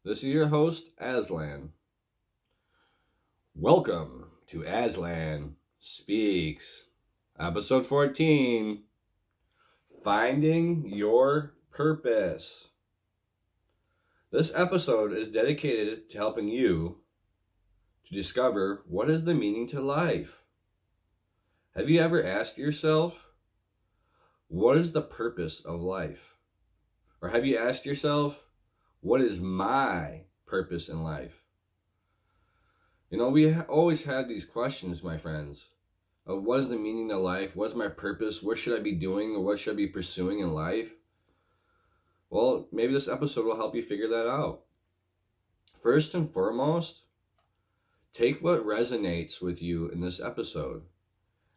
This is your host, Aslan. Welcome to Aslan Speaks, episode 14 Finding Your Purpose. This episode is dedicated to helping you to discover what is the meaning to life. Have you ever asked yourself, what is the purpose of life? Or have you asked yourself, what is my purpose in life? You know, we always had these questions, my friends, of what is the meaning of life? What is my purpose? What should I be doing? Or what should I be pursuing in life? Well, maybe this episode will help you figure that out. First and foremost, take what resonates with you in this episode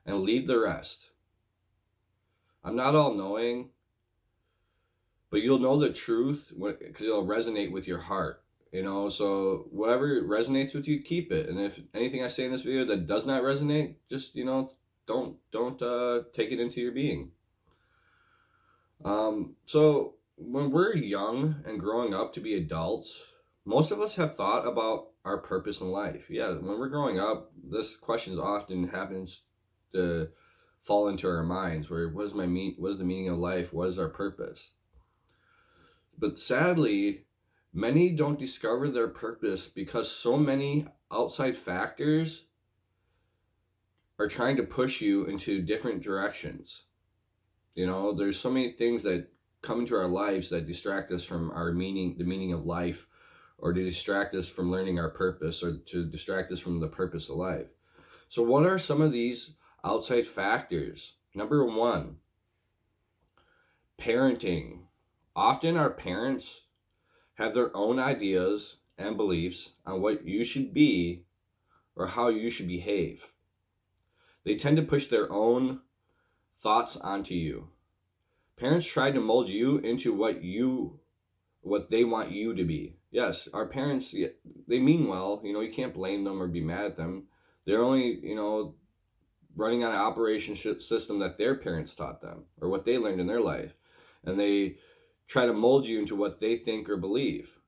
and leave the rest. I'm not all knowing, but you'll know the truth because it'll resonate with your heart. So whatever resonates with you, keep it. And if anything I say in this video that does not resonate, just don't take it into your being. So when we're young and growing up to be adults, most of us have thought about our purpose in life. Yeah, when we're growing up, this question often happens to fall into our minds. Where what is the meaning of life? What is our purpose? But sadly, many don't discover their purpose because so many outside factors are trying to push you into different directions. There's so many things that come into our lives that distract us from the meaning of life, or to distract us from learning our purpose, or to distract us from the purpose of life. So what are some of these outside factors? Number one, parenting. Often our parents have their own ideas and beliefs on what you should be or how you should behave. They tend to push their own thoughts onto you. Parents try to mold you into what they want you to be. Yes, our parents, they mean well. You can't blame them or be mad at them. They're only, running on an operation system that their parents taught them or what they learned in their life. And they try to mold you into what they think or believe.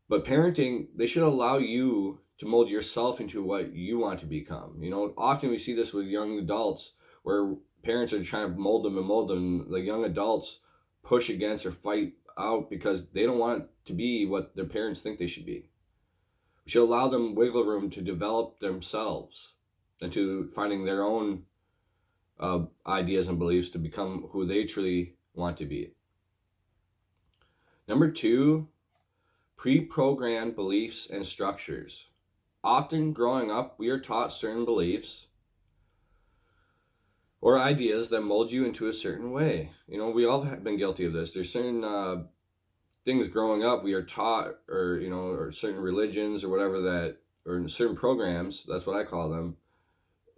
But parenting, they should allow you to mold yourself into what you want to become. Often we see this with young adults where parents are trying to mold them. The young adults push against or fight out because they don't want to be what their parents think they should be. We should allow them wiggle room to develop themselves and to finding their own ideas and beliefs to become who they truly want to be. Number two, pre-programmed beliefs and structures. Often growing up, we are taught certain beliefs or ideas that mold you into a certain way. We all have been guilty of this. There's certain things growing up we are taught, or certain religions or whatever or certain programs, that's what I call them,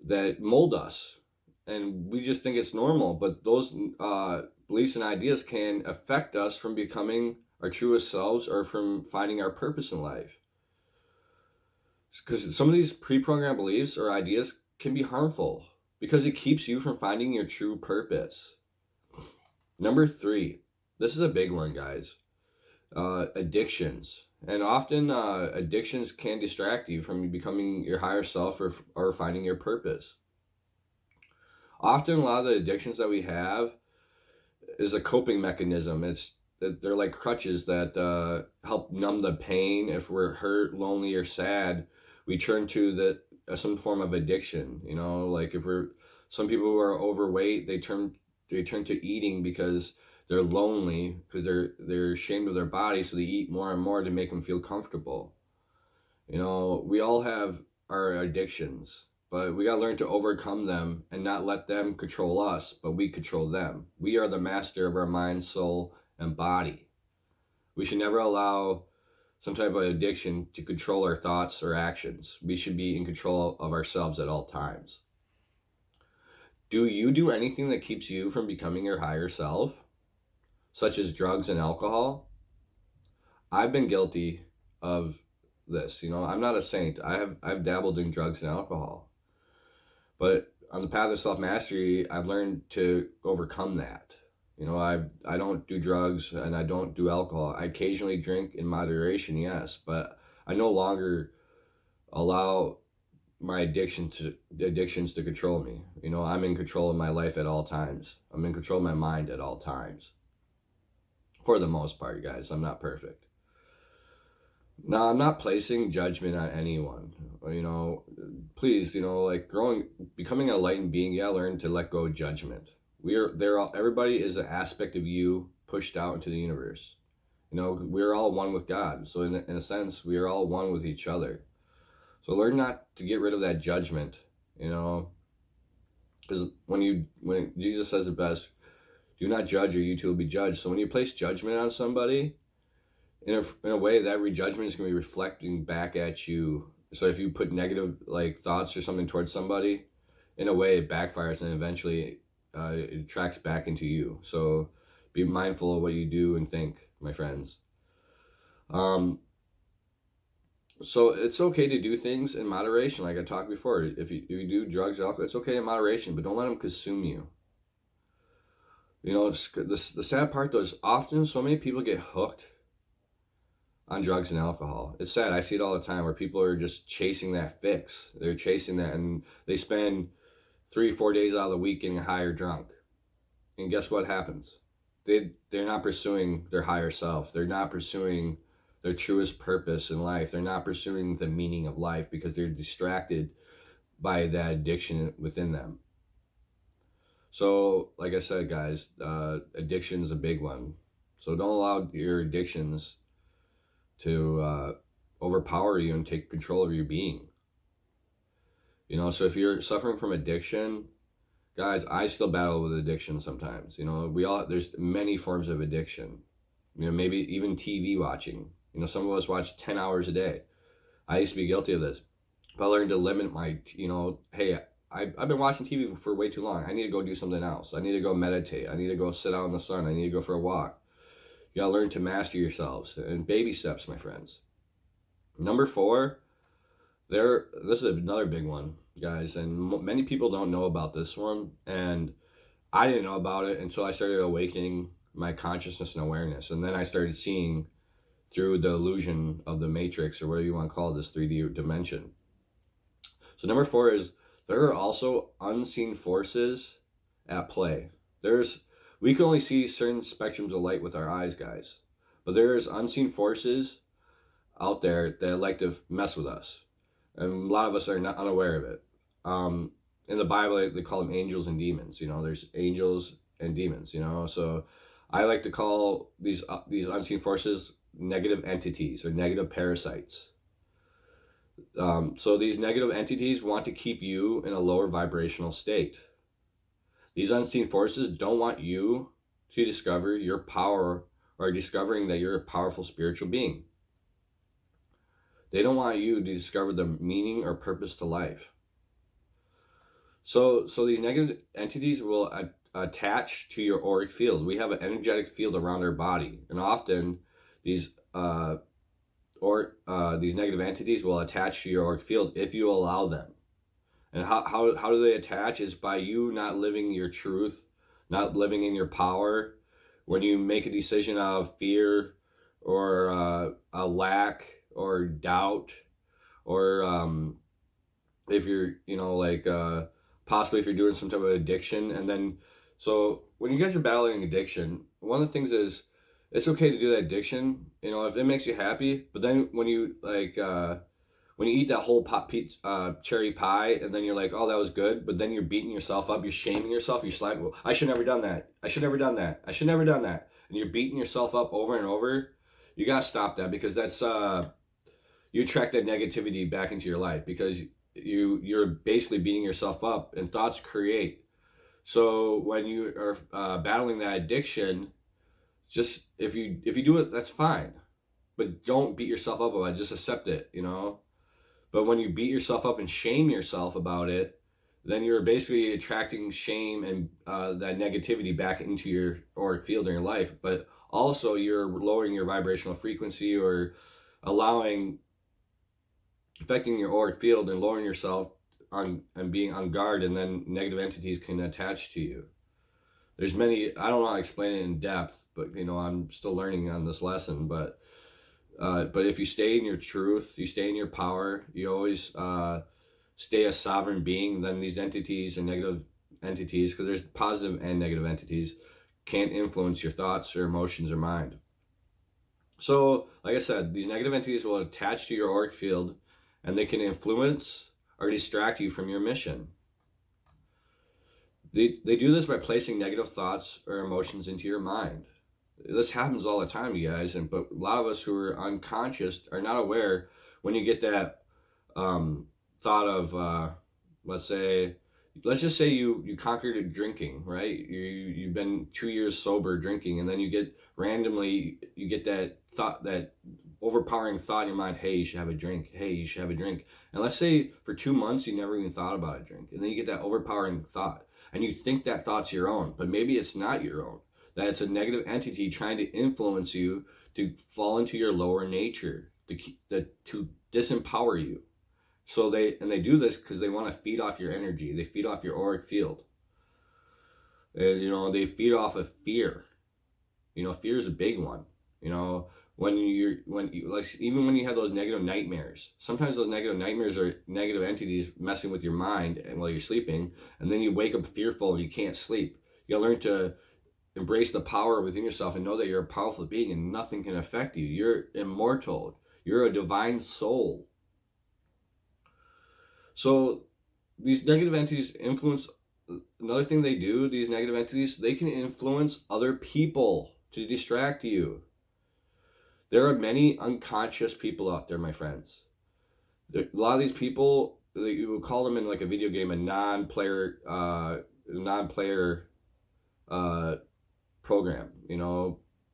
that mold us. And we just think it's normal, but those beliefs and ideas can affect us from becoming our truest selves or from finding our purpose in life. Because some of these pre-programmed beliefs or ideas can be harmful because it keeps you from finding your true purpose. Number three, this is a big one, guys. Addictions. And often addictions can distract you from becoming your higher self or finding your purpose. Often a lot of the addictions that we have is a coping mechanism. They're like crutches that help numb the pain. If we're hurt, lonely, or sad, we turn to some form of addiction. Like some people who are overweight, they turn to eating because they're lonely, because they're ashamed of their body, so they eat more and more to make them feel comfortable. We all have our addictions, but we got to learn to overcome them and not let them control us, but we control them. We are the master of our mind, soul, and body. We should never allow some type of addiction to control our thoughts or actions. We should be in control of ourselves at all times. Do you do anything that keeps you from becoming your higher self, such as drugs and alcohol? I've been guilty of this. I'm not a saint. I've dabbled in drugs and alcohol. But on the path of self-mastery, I've learned to overcome that. You know, I don't do drugs and I don't do alcohol. I occasionally drink in moderation, yes, but I no longer allow my addictions to control me. You know, I'm in control of my life at all times. I'm in control of my mind at all times. For the most part, guys, I'm not perfect. Now, I'm not placing judgment on anyone. You know, please, you know, like becoming a enlightened being, you gotta learn to let go of judgment. Everybody is an aspect of you pushed out into the universe. You know, we're all one with God. So in a sense, we are all one with each other. So learn not to get rid of that judgment, you know, because when Jesus says it best, do not judge or you too will be judged. So when you place judgment on somebody, in a way that judgment is going to be reflecting back at you. So if you put negative like thoughts or something towards somebody, in a way it backfires and eventually it tracks back into you. So be mindful of what you do and think, my friends. So it's okay to do things in moderation, like I talked before. If you do drugs, alcohol, it's okay in moderation, but don't let them consume you. You know, the sad part though is often so many people get hooked on drugs and alcohol. It's sad. I see it all the time where people are just chasing that fix. They're chasing that and they spend 3-4 days out of the week getting high or drunk. And guess what happens? They're not pursuing their higher self. They're not pursuing their truest purpose in life. They're not pursuing the meaning of life because they're distracted by that addiction within them. So, like I said, guys, addiction is a big one. So don't allow your addictions to overpower you and take control of your being. You know, so if you're suffering from addiction, guys, I still battle with addiction sometimes. You know, there's many forms of addiction. You know, maybe even TV watching. You know, some of us watch 10 hours a day. I used to be guilty of this. But I learned to limit my, you know, hey, I've been watching TV for way too long. I need to go do something else. I need to go meditate. I need to go sit out in the sun. I need to go for a walk. You gotta learn to master yourselves. And baby steps, my friends. Number 4, this is another big one, guys. And many people don't know about this one. And I didn't know about it until I started awakening my consciousness and awareness. And then I started seeing through the illusion of the matrix, or whatever you want to call it, this 3D dimension. So number 4 is there are also unseen forces at play. We can only see certain spectrums of light with our eyes, guys. But there's unseen forces out there that like to mess with us. And a lot of us are not unaware of it. In the Bible, they call them angels and demons. You know, there's angels and demons, you know. So I like to call these unseen forces negative entities or negative parasites. So these negative entities want to keep you in a lower vibrational state. These unseen forces don't want you to discover your power or discovering that you're a powerful spiritual being. They don't want you to discover the meaning or purpose to life. So these negative entities will attach to your auric field. We have an energetic field around our body, and often these negative entities will attach to your auric field if you allow them. And how do they attach? Is by you not living your truth, not living in your power. When you make a decision out of fear or a lack or doubt, or if you're, you know, like possibly if you're doing some type of addiction. And then, so when you guys are battling addiction, one of the things is it's okay to do that addiction, you know, if it makes you happy. But then when you when you eat that whole cherry pie and then you're like, oh, that was good, but then you're beating yourself up, you're shaming yourself, you're sliding, well, I should never done that. I should never done that. I should never done that. And you're beating yourself up over and over. You got to stop that, because that's, you attract that negativity back into your life, because you're basically beating yourself up, and thoughts create. So when you are battling that addiction, just if you do it, that's fine, but don't beat yourself up about it. Just accept it, you know. But when you beat yourself up and shame yourself about it, then you're basically attracting shame and that negativity back into your auric field in your life. But also you're lowering your vibrational frequency, or affecting your auric field and lowering yourself and being on guard, and then negative entities can attach to you. There's many, I don't want to explain it in depth, but I'm still learning on this lesson. But if you stay in your truth, you stay in your power, you always stay a sovereign being, then these entities or negative entities, because there's positive and negative entities, can't influence your thoughts or emotions or mind. So, like I said, these negative entities will attach to your auric field, and they can influence or distract you from your mission. They do this by placing negative thoughts or emotions into your mind. This happens all the time, you guys, but a lot of us who are unconscious are not aware when you get that thought of, let's just say you conquered drinking, right? You've been 2 years sober drinking, and then you get that thought, that overpowering thought in your mind, hey, you should have a drink. Hey, you should have a drink. And let's say for 2 months you never even thought about a drink, and then you get that overpowering thought, and you think that thought's your own, but maybe it's not your own. That it's a negative entity trying to influence you to fall into your lower nature, to disempower you. So they do this because they want to feed off your energy. They feed off your auric field. And they feed off of fear. Fear is a big one. When you like, even when you have those negative nightmares, sometimes those negative nightmares are negative entities messing with your mind and while you're sleeping, and then you wake up fearful and you can't sleep. You gotta learn to embrace the power within yourself and know that you're a powerful being and nothing can affect you. You're immortal. You're a divine soul. So these negative entities influence, another thing they do, these negative entities, they can influence other people to distract you. There are many unconscious people out there, my friends. A lot of these people, you would call them in like a video game a non-player program.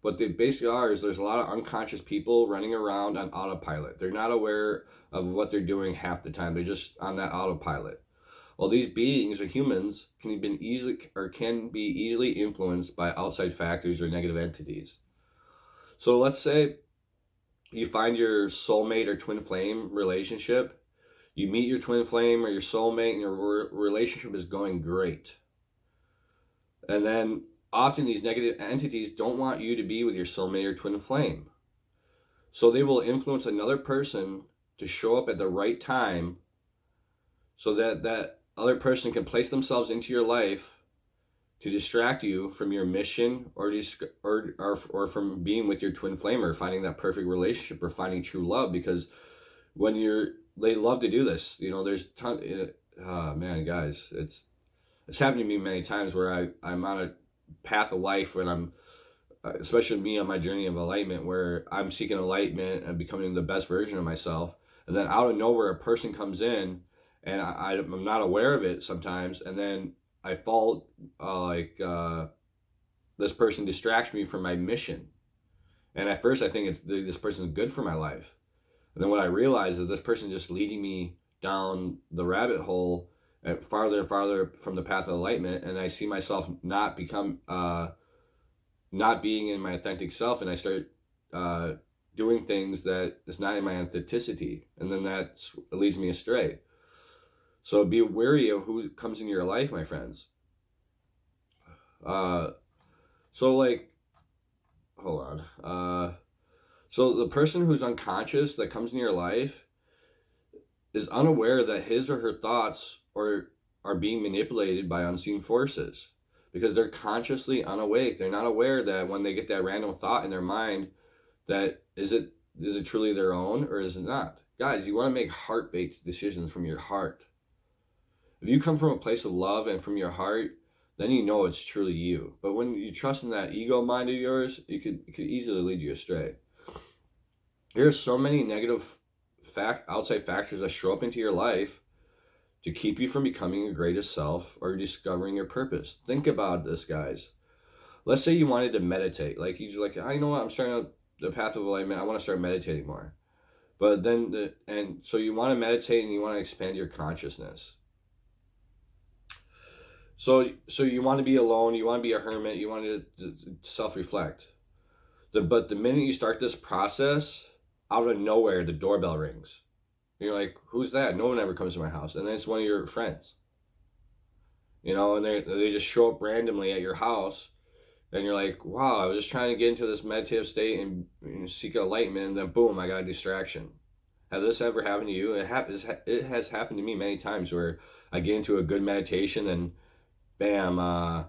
What they basically are is there's a lot of unconscious people running around on autopilot. They're not aware of what they're doing half the time. They're just on that autopilot. Well, these beings or humans can be easily influenced by outside factors or negative entities. So let's say you find your soulmate or twin flame relationship. You meet your twin flame or your soulmate, and your relationship is going great. And then often these negative entities don't want you to be with your soulmate or twin flame. So they will influence another person to show up at the right time so that other person can place themselves into your life to distract you from your mission or from being with your twin flame or finding that perfect relationship or finding true love. Because they love to do this. There's man, guys, it's happened to me many times where I'm on a path of life when I'm, especially me on my journey of enlightenment, where I'm seeking enlightenment and becoming the best version of myself, and then out of nowhere a person comes in and I'm not aware of it sometimes, and then I fall this person distracts me from my mission, and at first I think this person is good for my life, and then what I realize is this person just leading me down the rabbit hole farther and farther from the path of enlightenment, and I see myself not being in my authentic self, and I start doing things that is not in my authenticity, and then that leads me astray. So be wary of who comes into your life, my friends. Hold on. So the person who's unconscious that comes into your life is unaware that his or her thoughts are being manipulated by unseen forces, because they're consciously unawake. They're not aware that when they get that random thought in their mind, that is it truly their own or is it not? Guys, you want to make heart-based decisions from your heart. If you come from a place of love and from your heart, then you know it's truly you. But when you trust in that ego mind of yours, it could easily lead you astray. There are so many negative outside factors that show up into your life to keep you from becoming your greatest self or discovering your purpose. Think about this, guys. Let's say you wanted to meditate. I know what, I'm starting on the path of enlightenment. I want to start meditating more. But then, so you want to meditate and you want to expand your consciousness. So you want to be alone, you want to be a hermit, you want to self-reflect. But the minute you start this process, out of nowhere, the doorbell rings. You're like, who's that? No one ever comes to my house. And then it's one of your friends. and they just show up randomly at your house, and you're like, wow, I was just trying to get into this meditative state and seek enlightenment, and then boom, I got a distraction. Have this ever happened to you? It has happened to me many times where I get into a good meditation and bam,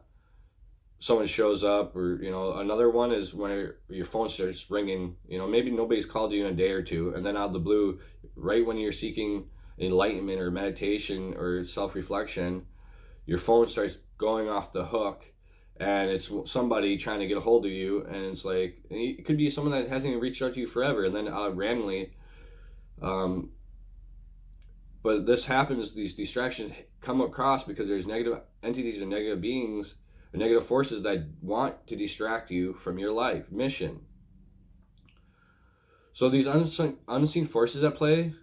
someone shows up. Or another one is when your phone starts ringing. Maybe nobody's called you in a day or two, and then out of the blue, right when you're seeking enlightenment or meditation or self-reflection, your phone starts going off the hook, and it's somebody trying to get a hold of you, and it's like, it could be someone that hasn't even reached out to you forever, and then randomly, but this happens, these distractions come across because there's negative entities and negative beings and negative forces that want to distract you from your life mission. So these unseen forces at play,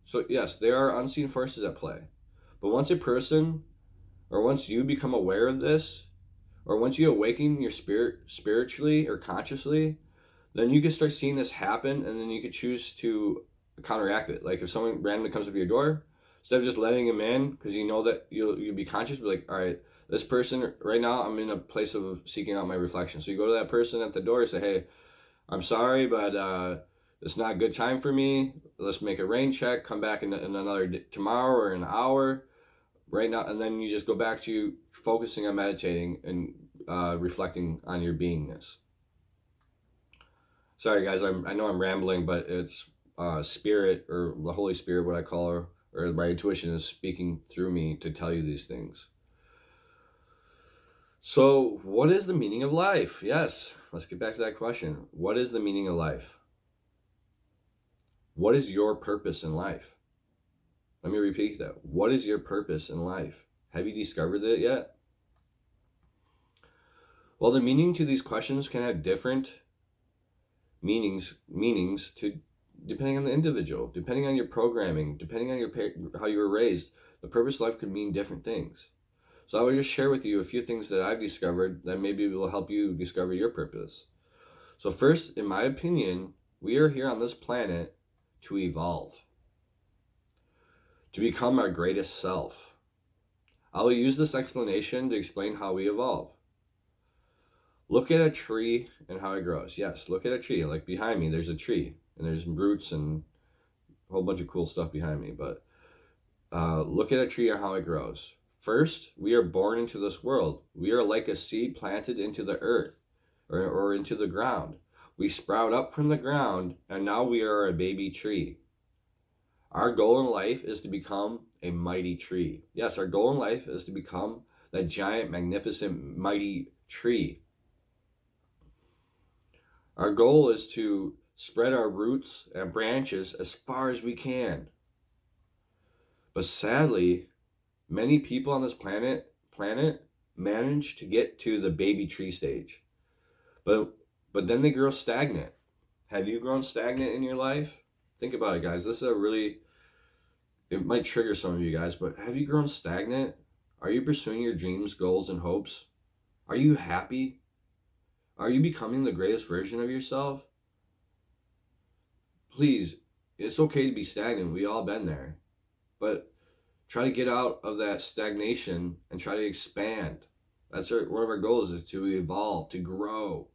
so yes, there are unseen forces at play. But once a person, or once you become aware of this, or once you awaken your spirit spiritually or consciously, then you can start seeing this happen, and then you can choose to counteract it. Like if someone randomly comes up to your door, instead of just letting them in, because you know that you'll be conscious, be like, all right, this person right now, I'm in a place of seeking out my reflection. So you go to that person at the door and say, hey, I'm sorry, but it's not a good time for me. Let's make a rain check. Come back in another day, tomorrow or an hour, right now, and then you just go back to focusing on meditating and reflecting on your beingness. Sorry, guys, I know I'm rambling, but it's spirit, or the Holy Spirit, what I call her, or my intuition is speaking through me to tell you these things. So, what is the meaning of life? Yes, let's get back to that question. What is the meaning of life? What is your purpose in life? Let me repeat that. What is your purpose in life? Have you discovered it yet? Well, the meaning to these questions can have different meanings to depending on the individual, depending on your programming, depending on how you were raised. The purpose of life could mean different things. So I will just share with you a few things that I've discovered that maybe will help you discover your purpose. So first, in my opinion, we are here on this planet to evolve, to become our greatest self. I will use this explanation to explain how we evolve. Look at a tree and how it grows. Yes, look at a tree. Like behind me, there's a tree, and there's roots and a whole bunch of cool stuff behind me. But look at a tree and how it grows. First, we are born into this world. We are like a seed planted into the earth or into the ground. We sprout up from the ground, and now we are a baby tree. Our goal in life is to become a mighty tree. Yes, our goal in life is to become that giant, magnificent, mighty tree. Our goal is to spread our roots and branches as far as we can. But sadly, many people on this planet manage to get to the baby tree stage. But then they grow stagnant. Have you grown stagnant in your life? Think about it, guys. This is it might trigger some of you guys, but have you grown stagnant? Are you pursuing your dreams, goals, and hopes? Are you happy? Are you becoming the greatest version of yourself? Please, it's okay to be stagnant. We all been there. But try to get out of that stagnation and try to expand. That's one of our goals, is to evolve, to grow.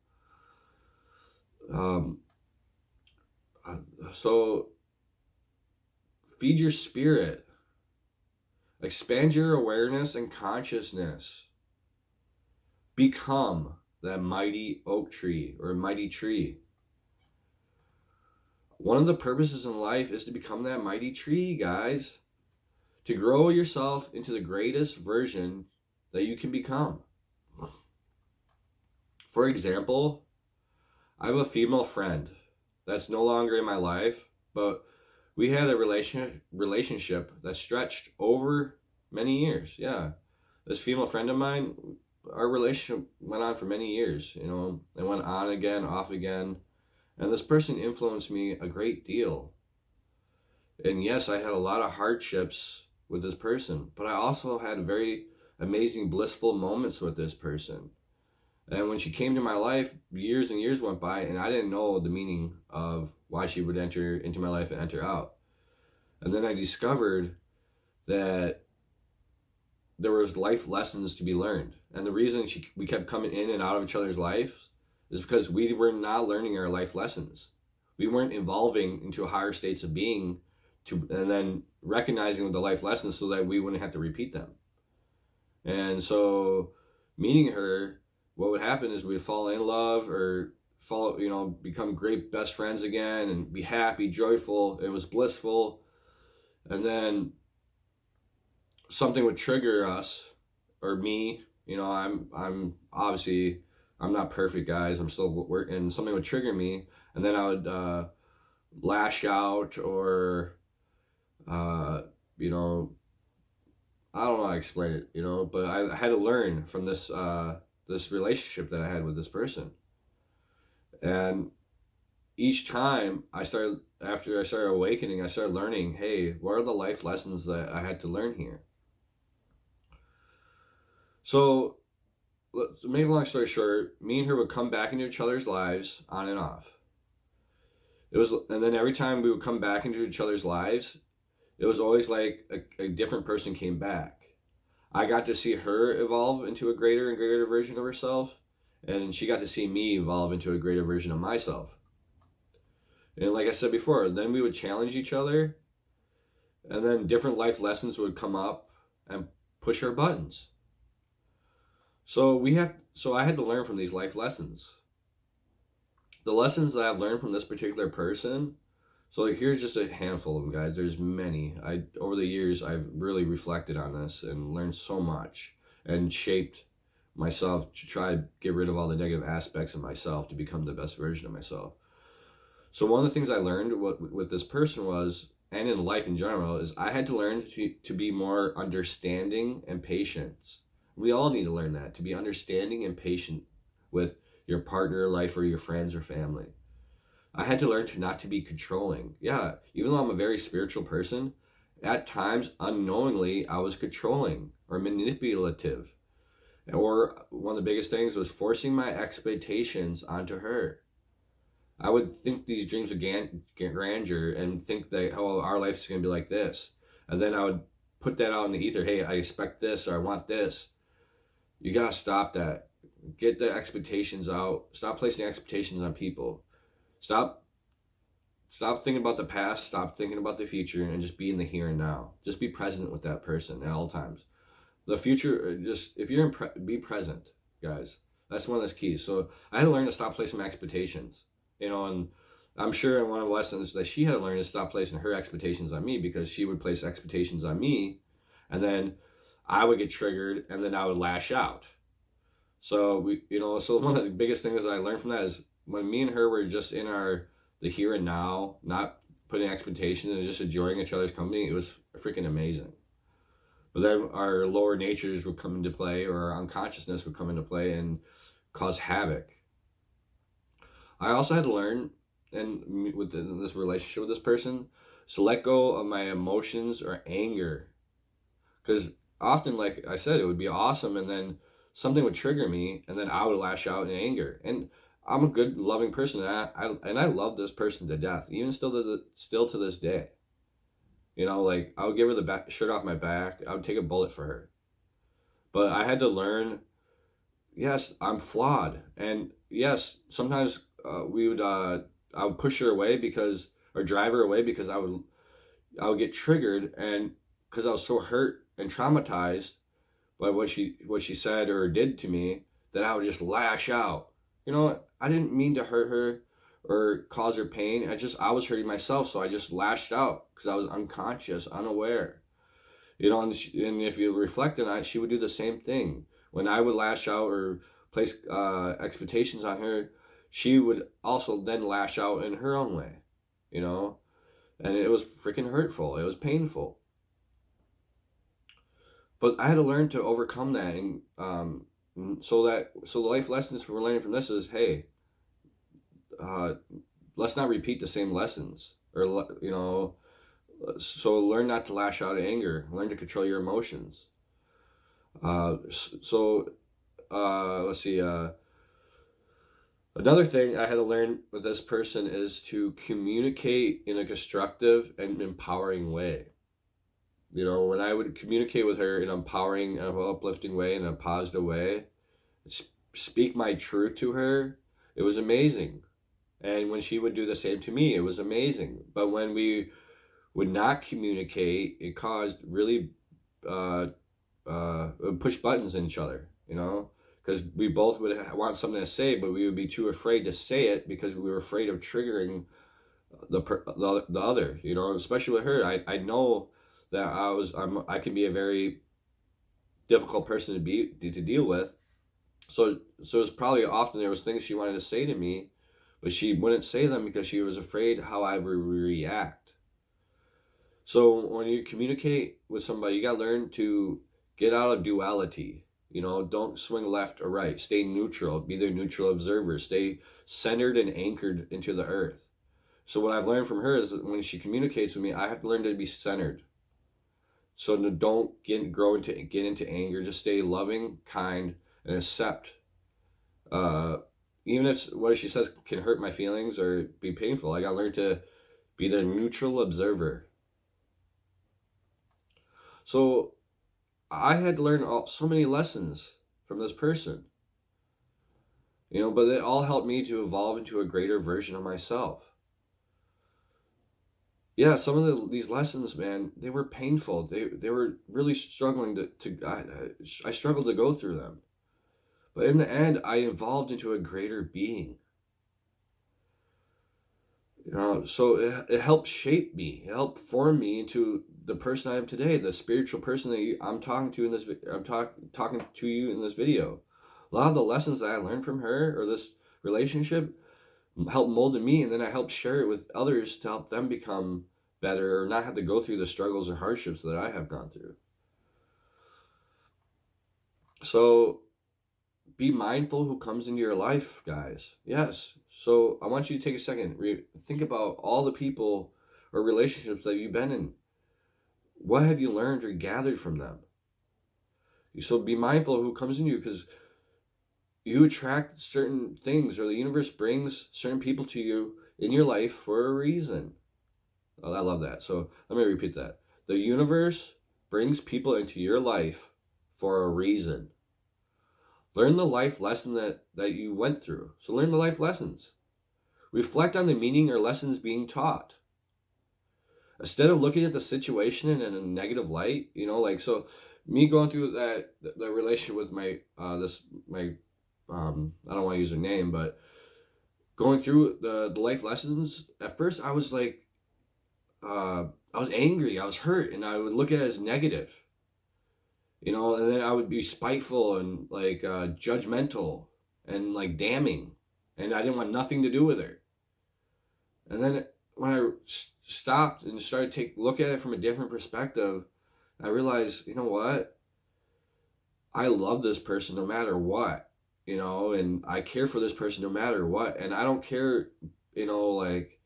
So feed your spirit. Expand your awareness and consciousness. Become that mighty oak tree or mighty tree. One of the purposes in life is to become that mighty tree, guys. To grow yourself into the greatest version that you can become. For example, I have a female friend that's no longer in my life, but we had a relationship that stretched over many years. Yeah. This female friend of mine, our relationship went on for many years, it went on again, off again. And this person influenced me a great deal. And yes, I had a lot of hardships with this person, but I also had very amazing, blissful moments with this person. And when she came to my life, years and years went by, and I didn't know the meaning of why she would enter into my life and enter out. And then I discovered that there was life lessons to be learned. And the reason we kept coming in and out of each other's lives is because we were not learning our life lessons. We weren't evolving into higher states of being and then recognizing the life lessons so that we wouldn't have to repeat them. And so meeting her, what would happen is we'd fall in love or become great best friends again and be happy, joyful. It was blissful. And then something would trigger us or me. I'm obviously, I'm not perfect, guys. I'm still working. Something would trigger me, and then I would lash out or, I don't know how to explain it, but I had to learn from this this relationship that I had with this person. And each time after I started awakening, I started learning, hey, what are the life lessons that I had to learn here? So, to make a long story short, me and her would come back into each other's lives on and off. And then every time we would come back into each other's lives, it was always like a different person came back. I got to see her evolve into a greater and greater version of herself, and she got to see me evolve into a greater version of myself. And like I said before, then we would challenge each other, and then different life lessons would come up and push our buttons. So I had to learn from these life lessons. The lessons that I've learned from this particular person. So here's just a handful of them, guys. There's many. Over the years, I've really reflected on this and learned so much and shaped myself to try to get rid of all the negative aspects of myself to become the best version of myself. So one of the things I learned with this person was, and in life in general, is I had to learn to be more understanding and patient. We all need to learn that, to be understanding and patient with your partner, life, or your friends or family. I had to learn not to be controlling. Yeah, even though I'm a very spiritual person, at times, unknowingly, I was controlling or manipulative. Or one of the biggest things was forcing my expectations onto her. I would think these dreams of grandeur and think that, oh, our life is going to be like this. And then I would put that out in the ether. Hey, I expect this or I want this. You got to stop that. Get the expectations out. Stop placing expectations on people. Stop thinking about the past. Stop thinking about the future and just be in the here and now. Just be present with that person at all times. The future, just if you're be present, guys. That's one of those keys. So I had to learn to stop placing my expectations. And I'm sure in one of the lessons that she had to learn is stop placing her expectations on me, because she would place expectations on me, and then I would get triggered, and then I would lash out. So so one of the biggest things that I learned from that is when me and her were just in the here and now, not putting expectations and just enjoying each other's company, it was freaking amazing. But then our lower natures would come into play, or our unconsciousness would come into play and cause havoc. I also had to learn, and with this relationship with this person, to let go of my emotions or anger. Because often, like I said, it would be awesome, and then something would trigger me, and then I would lash out in anger. And I'm a good, loving person, and I love this person to death, even still to this day. Like I would give her the shirt off my back. I would take a bullet for her. But I had to learn, yes, I'm flawed, and yes, sometimes I would push her away or drive her away because I would get triggered, and because I was so hurt and traumatized by what she said or did to me, that I would just lash out. I didn't mean to hurt her or cause her pain. I was hurting myself, so I just lashed out because I was unconscious, unaware. And if you reflect on it, she would do the same thing. When I would lash out or place expectations on her, she would also then lash out in her own way, and it was freaking hurtful. It was painful. But I had to learn to overcome that, and so the life lessons we're learning from this is, hey, let's not repeat the same lessons, or so learn not to lash out in anger. Learn to control your emotions. Let's see. Another thing I had to learn with this person is to communicate in a constructive and empowering way. You know, when I would communicate with her in an empowering and uplifting way, in a positive way, speak my truth to her, it was amazing. And when she would do the same to me, it was amazing. But when we would not communicate, it caused really uh, push buttons in each other, you know, because we both would want something to say, but we would be too afraid to say it because we were afraid of triggering the other, you know, especially with her. I know that I can be a very difficult person to deal with. So it's probably often there was things she wanted to say to me, but she wouldn't say them because she was afraid how I would react. So when you communicate with somebody, you got to learn to get out of duality. You know, don't swing left or right. Stay neutral. Be their neutral observer. Stay centered and anchored into the earth. So what I've learned from her is that when she communicates with me, I have to learn to be centered. So don't get into anger. Just stay loving, kind, and accept. Even if what she says can hurt my feelings or be painful, I gotta learn to be the neutral observer. So I had to learn so many lessons from this person, you know, but it all helped me to evolve into a greater version of myself. Yeah, some of these lessons, man, they were painful. They were really struggling I struggled to go through them. But in the end, I evolved into a greater being. So it helped shape me. It helped form me into the person I am today, the spiritual person that I'm talking to in this. I'm talking to you in this video. A lot of the lessons that I learned from her or this relationship helped molded me, and then I helped share it with others to help them become better or not have to go through the struggles and hardships that I have gone through. So be mindful who comes into your life, guys. Yes. So I want you to take a second, think about all the people or relationships that you've been in. What have you learned or gathered from them? So be mindful of who comes in you, because you attract certain things, or the universe brings certain people to you in your life for a reason. Oh, I love that. So let me repeat that. The universe brings people into your life for a reason. Learn the life lesson that you went through. So learn the life lessons. Reflect on the meaning or lessons being taught. Instead of looking at the situation in a negative light, you know, like, so me going through the relationship with my I don't want to use her name, but going through the life lessons, at first I was like, I was angry, I was hurt, and I would look at it as negative, you know, and then I would be spiteful and like judgmental and like damning, and I didn't want nothing to do with her. And then when I stopped and started to look at it from a different perspective, I realized, you know what? I love this person no matter what, you know, and I care for this person no matter what. And I don't care, you know, like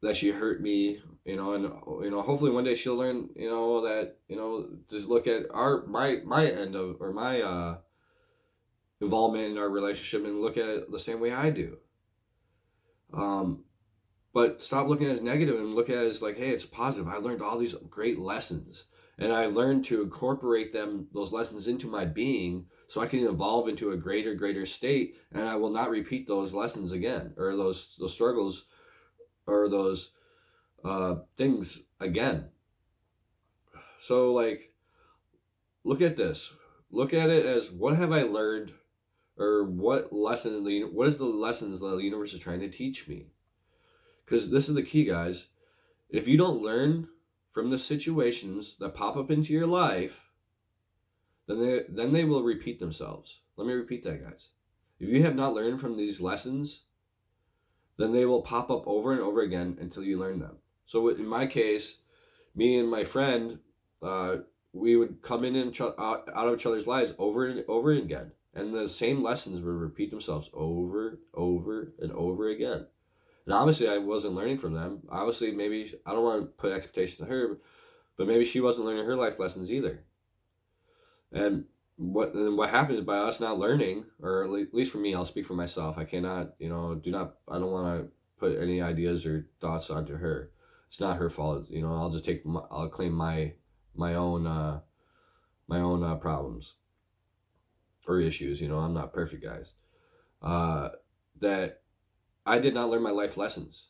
that she hurt me, you know, and, you know, hopefully one day she'll learn, you know, that, you know, just look at my end of, or my involvement in our relationship and look at it the same way I do. But stop looking at it as negative and look at it as like, hey, it's positive. I learned all these great lessons, and I learned to incorporate those lessons into my being, so I can evolve into a greater state, and I will not repeat those lessons again, or those struggles, or those things again. So like, look at this. Look at it as, what have I learned, or what is the lessons that the universe is trying to teach me? Because this is the key, guys. If you don't learn from the situations that pop up into your life, then they will repeat themselves. Let me repeat that, guys. If you have not learned from these lessons, then they will pop up over and over again until you learn them. So in my case, me and my friend, we would come in and out of each other's lives over and over again. And the same lessons would repeat themselves over and over again. And obviously, I wasn't learning from them. Obviously, maybe, I don't want to put expectations on her, but maybe she wasn't learning her life lessons either. And what happens by us not learning, or at least for me, I'll speak for myself. I cannot, you know, I don't want to put any ideas or thoughts onto her. It's not her fault. You know, I'll claim my my own problems or issues. I'm not perfect, guys. That I did not learn my life lessons.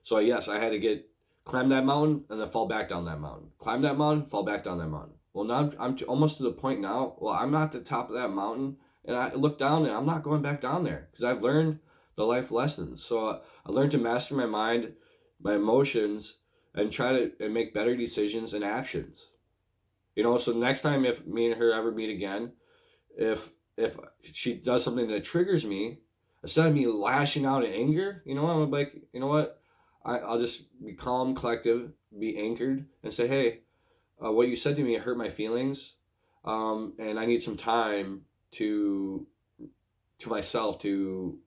So yes, I had to climb that mountain and then fall back down that mountain. Climb that mountain, fall back down that mountain. Well, now I'm almost to the point now. Well, I'm not at the top of that mountain, and I look down and I'm not going back down there because I've learned the life lessons. So I learned to master my mind, my emotions, and try to make better decisions and actions. So next time if me and her ever meet again, if she does something that triggers me, instead of me lashing out in anger, I'm like, you know what? I'll just be calm, collective, be anchored, and say, hey, what you said to me hurt my feelings, and I need some time to myself to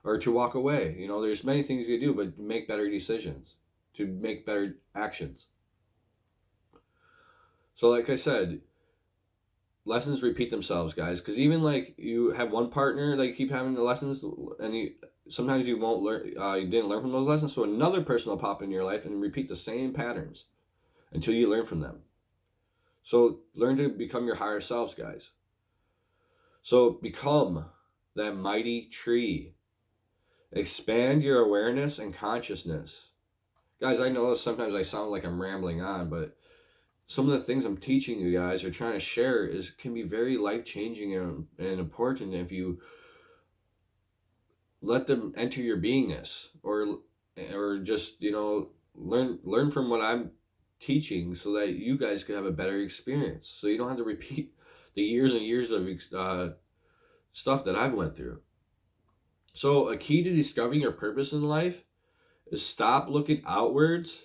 or to walk away. There's many things you do, but make better decisions, to make better actions. So, like I said, lessons repeat themselves, guys. Because even like you have one partner that you keep having the lessons, and sometimes you won't learn. You didn't learn from those lessons, so another person will pop into your life and repeat the same patterns until you learn from them. So learn to become your higher selves, guys. So become that mighty tree. Expand your awareness and consciousness. Guys, I know sometimes I sound like I'm rambling on, but some of the things I'm teaching you guys or trying to share can be very life-changing and important if you let them enter your beingness, or just learn from what I'm teaching, so that you guys can have a better experience, so you don't have to repeat the years and years of stuff that I've went through. So a key to discovering your purpose in life is stop looking outwards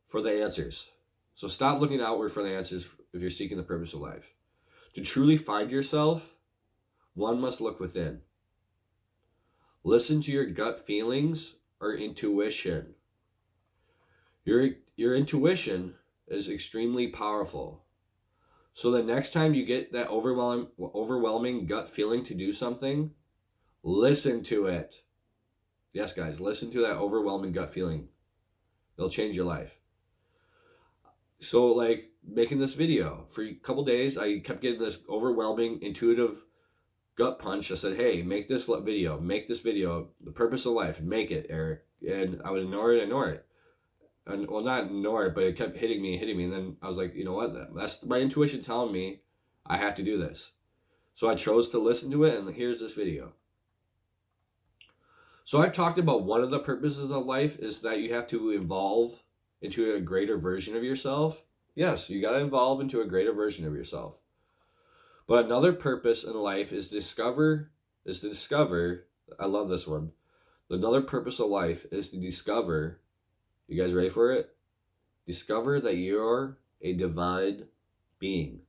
for the answers. So stop looking outward for the answers if you're seeking the purpose of life. To truly find yourself, one must look within. Listen to your gut feelings or intuition. Your intuition is extremely powerful. So the next time you get that overwhelming gut feeling to do something, listen to it. Yes, guys, listen to that overwhelming gut feeling. It'll change your life. So, like, making this video, for a couple days, I kept getting this overwhelming, intuitive gut punch. I said, hey, make this video, the purpose of life, make it, Eric. And I would ignore it. And, well, not ignore it, but it kept hitting me. And then I was like, you know what? That's my intuition telling me I have to do this. So I chose to listen to it, and here's this video. So I've talked about one of the purposes of life is that you have to evolve into a greater version of yourself. Yes, you got to evolve into a greater version of yourself. But another purpose in life is to discover, I love this one. Another purpose of life is to discover, you guys ready for it? Discover that you're a divine being.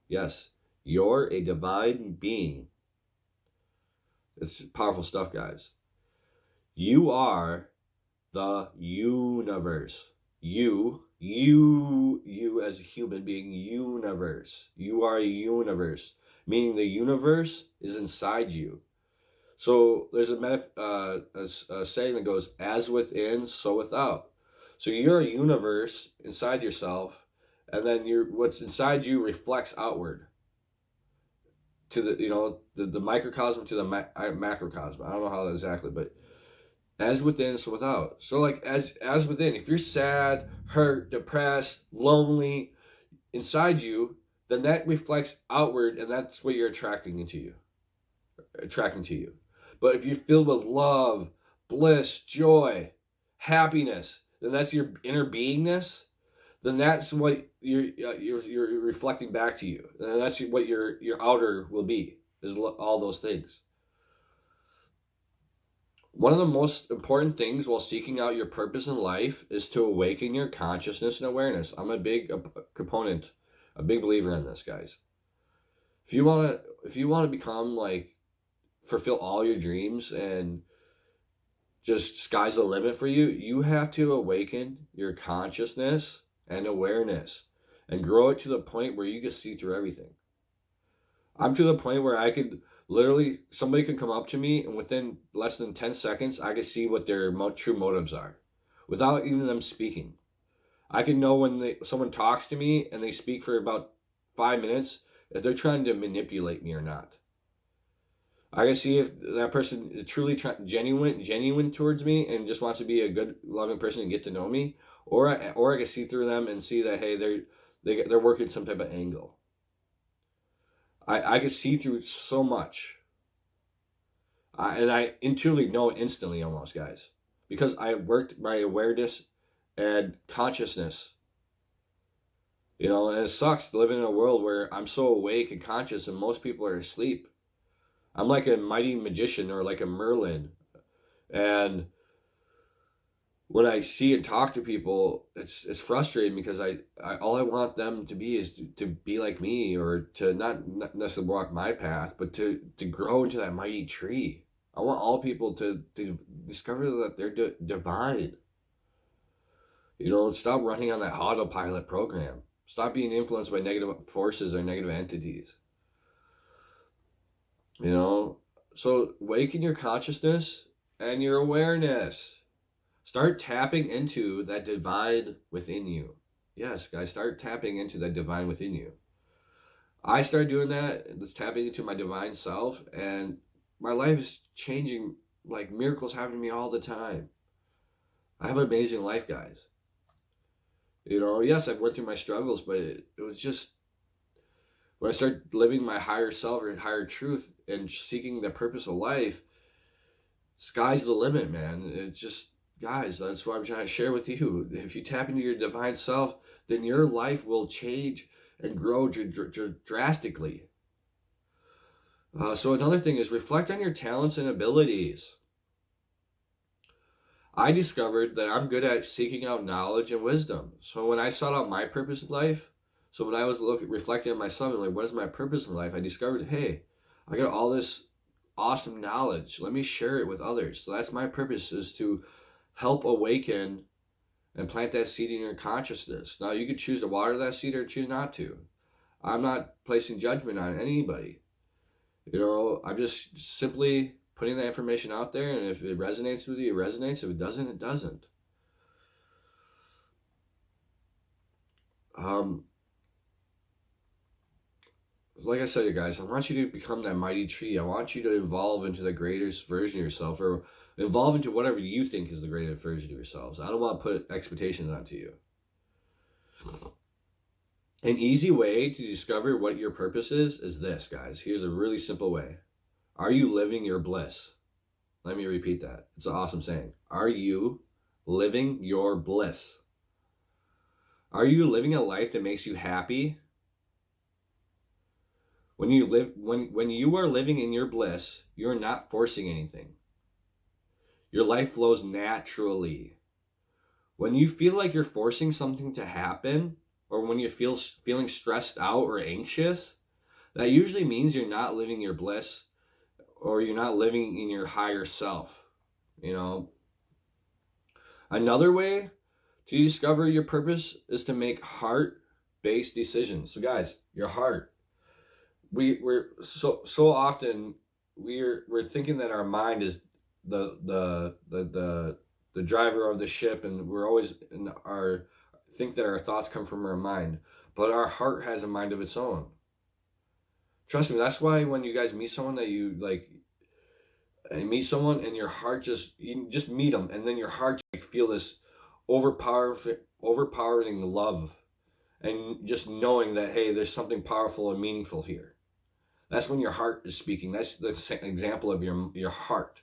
Yes, you're a divine being. It's powerful stuff, guys. You are the universe. You as a human being, universe. You are a universe, meaning the universe is inside you. So there's a saying that goes, as within, so without. So you're a universe inside yourself, and then what's inside you reflects outward to the microcosm to the macrocosm. I don't know how exactly, but as within, so without. So like as within, if you're sad, hurt, depressed, lonely inside you, then that reflects outward, and that's what you're attracting to you. But if you're filled with love, bliss, joy, happiness, then that's your inner beingness. Then that's what you're reflecting back to you, and that's what your outer will be, is all those things. One of the most important things while seeking out your purpose in life is to awaken your consciousness and awareness. I'm a big component, a big believer in this, guys. If you want to become fulfill all your dreams and just sky's the limit for you, you have to awaken your consciousness and awareness and grow it to the point where you can see through everything. I'm to the point where I could literally, somebody can come up to me and within less than 10 seconds, I can see what their true motives are without even them speaking. I can know when someone talks to me and they speak for about 5 minutes if they're trying to manipulate me or not. I can see if that person is truly genuine towards me and just wants to be a good, loving person and get to know me, or I can see through them and see that hey, they're working some type of angle. I can see through so much, and I intuitively know it instantly almost, guys, because I worked my awareness and consciousness. You know, and it sucks to live in a world where I'm so awake and conscious, and most people are asleep. I'm like a mighty magician or like a Merlin. And when I see and talk to people, it's frustrating because I all I want them to be is to be like me, or to not necessarily walk my path, but to grow into that mighty tree. I want all people to discover that they're divine. You know, stop running on that autopilot program. Stop being influenced by negative forces or negative entities. You know, so awaken your consciousness and your awareness. Start tapping into that divine within you. Yes, guys, start tapping into that divine within you. I started doing that, tapping into my divine self, and my life is changing. Like miracles happen to me all the time. I have an amazing life, guys. You know, yes, I've worked through my struggles, but it was just when I start living my higher self or higher truth and seeking the purpose of life, sky's the limit, man. It's just, guys, that's what I'm trying to share with you. If you tap into your divine self, then your life will change and grow drastically. So another thing is reflect on your talents and abilities. I discovered that I'm good at seeking out knowledge and wisdom. So when I sought out my purpose in life, so when I was reflecting on myself and like, what is my purpose in life? I discovered, hey, I got all this awesome knowledge. Let me share it with others. So that's my purpose, is to help awaken and plant that seed in your consciousness. Now you can choose to water that seed or choose not to. I'm not placing judgment on anybody. You know, I'm just simply putting that information out there, and if it resonates with you, it resonates. If it doesn't, it doesn't. Like I said, you guys, I want you to become that mighty tree. I want you to evolve into the greatest version of yourself, or evolve into whatever you think is the greatest version of yourselves. I don't want to put expectations onto you. An easy way to discover what your purpose is this, guys. Here's a really simple way. Are you living your bliss? Let me repeat that. It's an awesome saying. Are you living your bliss? Are you living a life that makes you happy? When you are living in your bliss, you're not forcing anything. Your life flows naturally. When you feel like you're forcing something to happen, or when you feeling stressed out or anxious, that usually means you're not living your bliss, or you're not living in your higher self. You know, another way to discover your purpose is to make heart-based decisions. So guys, your heart. We're so often we're thinking that our mind is the driver of the ship, and we're always think that our thoughts come from our mind, but our heart has a mind of its own. Trust me, that's why when you guys meet someone that you like, and meet someone and your heart you just meet them, and then your heart feel this overpowering love, and just knowing that hey, there's something powerful and meaningful here. That's when your heart is speaking. That's the example of your heart.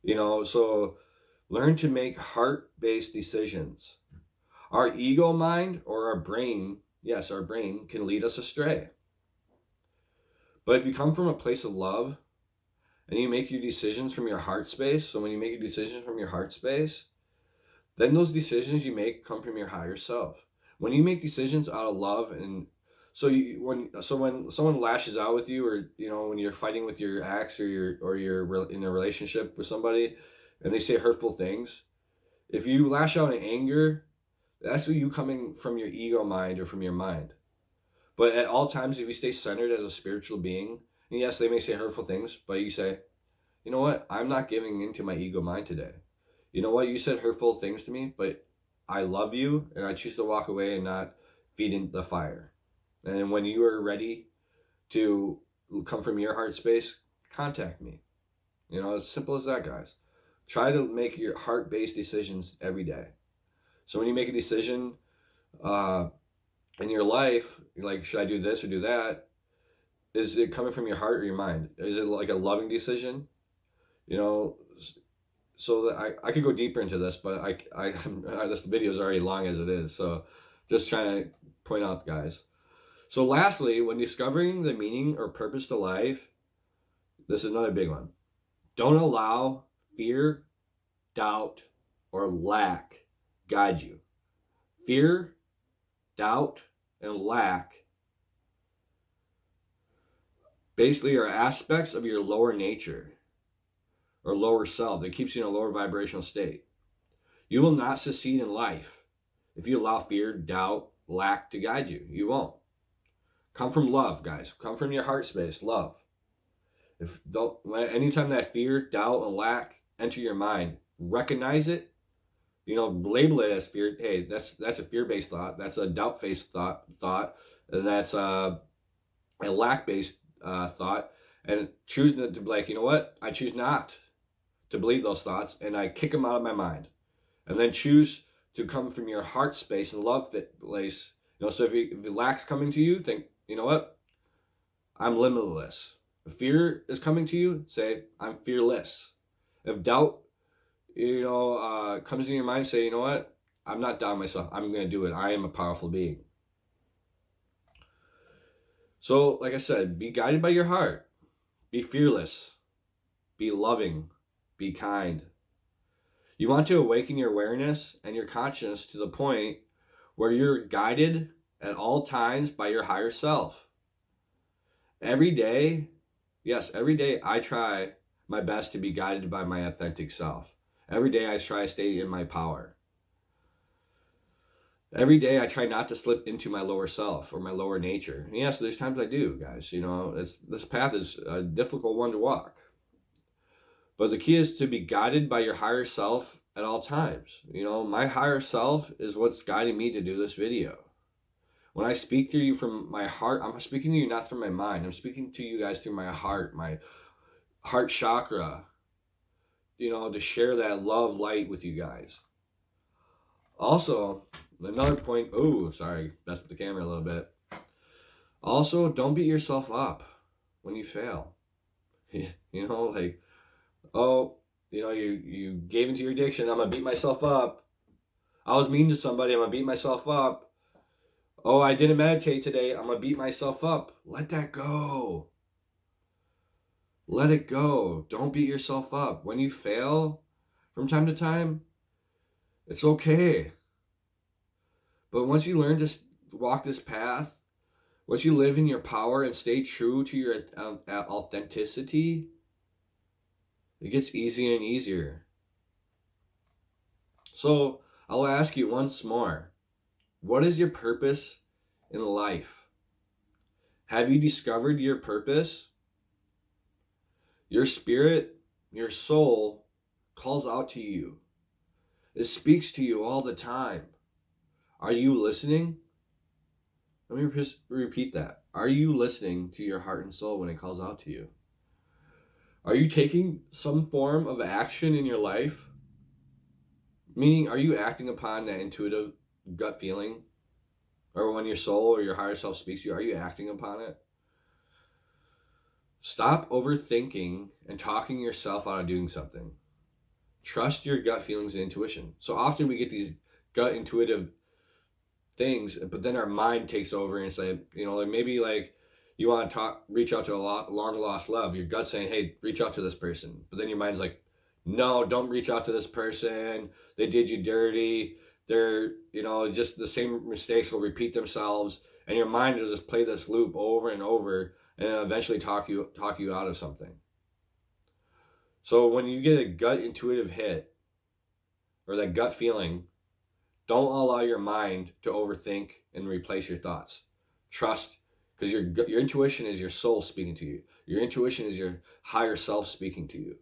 You know, so learn to make heart-based decisions. Our ego mind, or our brain, yes, our brain can lead us astray. But if you come from a place of love and you make your decisions from your heart space, so when you make your decisions from your heart space, then those decisions you make come from your higher self. When you make decisions out of love, and when someone lashes out with you, or you know, when you're fighting with your ex, or you're in a relationship with somebody and they say hurtful things, if you lash out in anger, that's you coming from your ego mind or from your mind. But at all times, if you stay centered as a spiritual being, and yes, they may say hurtful things, but you say, you know what, I'm not giving into my ego mind today. You know what, you said hurtful things to me, but I love you, and I choose to walk away and not feed into the fire. And when you are ready to come from your heart space, contact me. You know, as simple as that, guys. Try to make your heart-based decisions every day. So when you make a decision in your life, you're like, should I do this or do that? Is it coming from your heart or your mind? Is it like a loving decision? You know, so I could go deeper into this, but this video is already long as it is. So just trying to point out, guys. So lastly, when discovering the meaning or purpose to life, this is another big one. Don't allow fear, doubt, or lack guide you. Fear, doubt, and lack basically are aspects of your lower nature or lower self that keeps you in a lower vibrational state. You will not succeed in life if you allow fear, doubt, lack to guide you. You won't. Come from love, guys. Come from your heart space, love. Anytime that fear, doubt, and lack enter your mind, recognize it. You know, label it as fear. Hey, that's a fear-based thought. That's a doubt-based thought, and that's a lack-based thought. And choose to be like, you know what? I choose not to believe those thoughts, and I kick them out of my mind. And then choose to come from your heart space and love fit place. You know, so if lack's coming to you, think, you know what? I'm limitless. If fear is coming to you, say, I'm fearless. If doubt, comes in your mind, say, you know what? I'm not down myself. I'm going to do it. I am a powerful being. So, like I said, be guided by your heart. Be fearless. Be loving. Be kind. You want to awaken your awareness and your consciousness to the point where you're guided at all times by your higher self. Every day, I try my best to be guided by my authentic self. Every day I try to stay in my power. Every day I try not to slip into my lower self or my lower nature. And yes, there's times I do, guys. You know, this path is a difficult one to walk. But the key is to be guided by your higher self at all times. You know, my higher self is what's guiding me to do this video. When I speak to you from my heart, I'm speaking to you not through my mind. I'm speaking to you guys through my heart chakra, you know, to share that love light with you guys. Also, another point, messed with the camera a little bit. Also, don't beat yourself up when you fail. You know, like, you gave into your addiction, I'm going to beat myself up. I was mean to somebody, I'm going to beat myself up. Oh, I didn't meditate today, I'm going to beat myself up. Let that go. Let it go. Don't beat yourself up. When you fail from time to time, it's okay. But once you learn to walk this path, once you live in your power and stay true to your authenticity, it gets easier and easier. So I'll ask you once more, what is your purpose in life? Have you discovered your purpose? Your spirit, your soul calls out to you. It speaks to you all the time. Are you listening? Let me repeat that. Are you listening to your heart and soul when it calls out to you? Are you taking some form of action in your life? Meaning, are you acting upon that intuitive gut feeling? Or when your soul or your higher self speaks to you, are you acting upon it? Stop overthinking and talking yourself out of doing something. Trust your gut feelings and intuition. So often we get these gut intuitive things, but then our mind takes over and it's like, maybe like you want to reach out to a long lost love. Your gut's saying, hey, reach out to this person. But then your mind's like, no, don't reach out to this person. They did you dirty. They're, just the same mistakes will repeat themselves. And your mind will just play this loop over and over and eventually talk you out of something. So when you get a gut intuitive hit or that gut feeling, don't allow your mind to overthink and replace your thoughts. Trust, because your intuition is your soul speaking to you. Your intuition is your higher self speaking to you.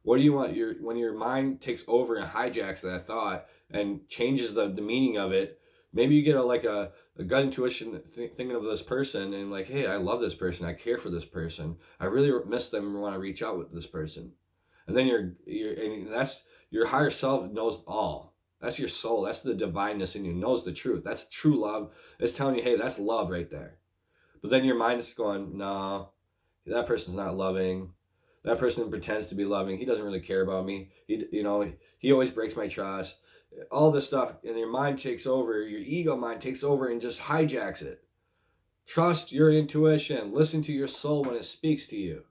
What do you want when your mind takes over and hijacks that thought and changes the meaning of it? Maybe you get a gut intuition thinking of this person and like, hey, I love this person, I care for this person, I really miss them and want to reach out with this person. And then and that's your higher self knows all. That's your soul. That's the divineness in you, knows the truth. That's true love. It's telling you, hey, that's love right there. But then your mind is going, no, that person's not loving. That person pretends to be loving. He doesn't really care about me. He always breaks my trust. All this stuff, and your mind takes over. Your ego mind takes over and just hijacks it. Trust your intuition. Listen to your soul when it speaks to you.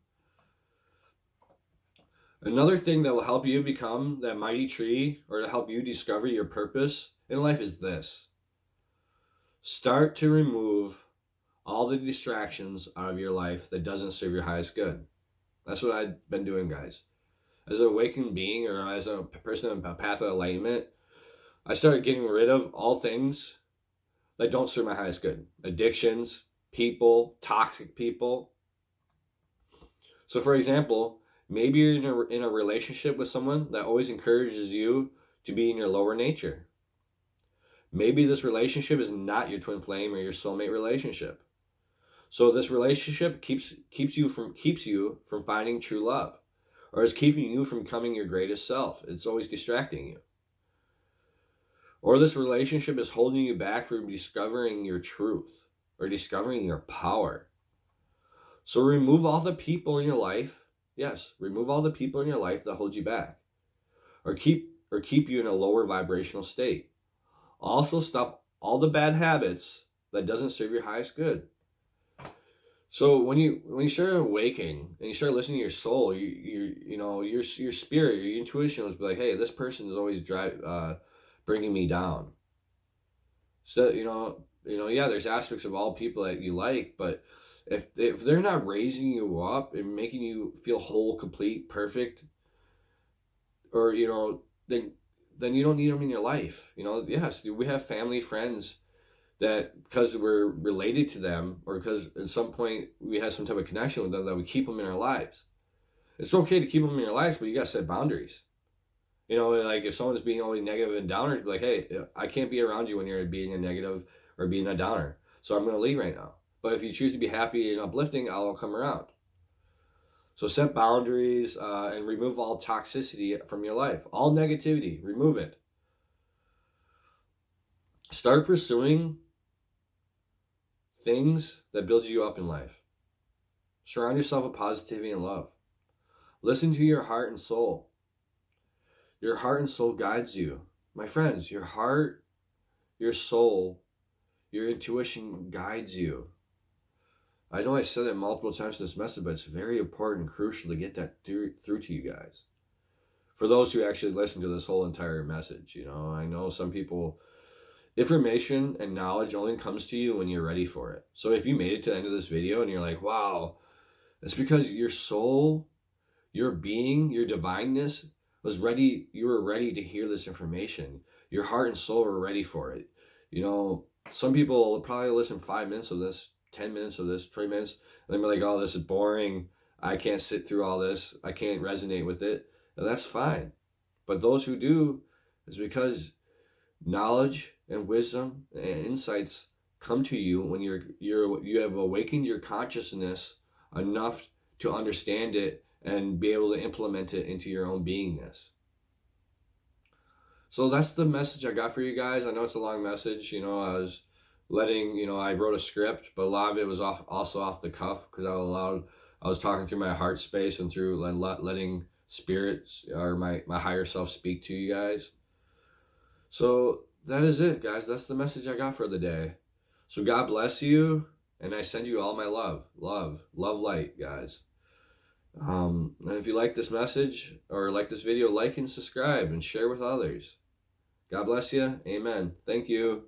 Another thing that will help you become that mighty tree, or to help you discover your purpose in life, is this. Start to remove all the distractions out of your life that doesn't serve your highest good. That's what I've been doing, guys. As an awakened being, or as a person on a path of enlightenment, I started getting rid of all things that don't serve my highest good. Addictions, people, toxic people. So for example, maybe you're in a relationship with someone that always encourages you to be in your lower nature. Maybe this relationship is not your twin flame or your soulmate relationship. So this relationship keeps you from finding true love, or is keeping you from becoming your greatest self. It's always distracting you. Or this relationship is holding you back from discovering your truth or discovering your power. So remove all the people in your life. Yes, remove all the people in your life that hold you back, or keep you in a lower vibrational state. Also stop all the bad habits that doesn't serve your highest good. So when you start awakening and you start listening to your soul, your spirit, your intuition will be like, hey, this person is always bringing me down. So yeah, there's aspects of all people that you like, but if they're not raising you up and making you feel whole, complete, perfect, or then you don't need them in your life. Yes, we have family, friends that because we're related to them, or because at some point we have some type of connection with them, that we keep them in our lives. It's okay to keep them in your lives, but you gotta set boundaries. Like if someone's being only negative and downer, be like, hey, I can't be around you when you're being a negative or being a downer, so I'm gonna leave right now. But if you choose to be happy and uplifting, I'll come around. So set boundaries and remove all toxicity from your life. All negativity, remove it. Start pursuing things that build you up in life. Surround yourself with positivity and love. Listen to your heart and soul. Your heart and soul guides you. My friends, your heart, your soul, your intuition guides you. I know I said it multiple times in this message, but it's very important and crucial to get that through to you guys. For those who actually listen to this whole entire message, I know some people, information and knowledge only comes to you when you're ready for it. So if you made it to the end of this video and you're like, wow, it's because your soul, your being, your divineness was ready. You were ready to hear this information. Your heart and soul were ready for it. Some people will probably listen 5 minutes of this, 10 minutes of this, 20 minutes, and then be like, oh, this is boring. I can't sit through all this. I can't resonate with it. And that's fine. But those who do, is because knowledge and wisdom and insights come to you when you have awakened your consciousness enough to understand it and be able to implement it into your own beingness. So that's the message I got for you guys. I know it's a long message. I wrote a script, but a lot of it was also off the cuff, because I was talking through my heart space and through letting spirits or my higher self speak to you guys. So that is it, guys. That's the message I got for the day. So God bless you, and I send you all my love, light, guys. And if you like this message or like this video, like and subscribe and share with others. God bless you. Amen. Thank you.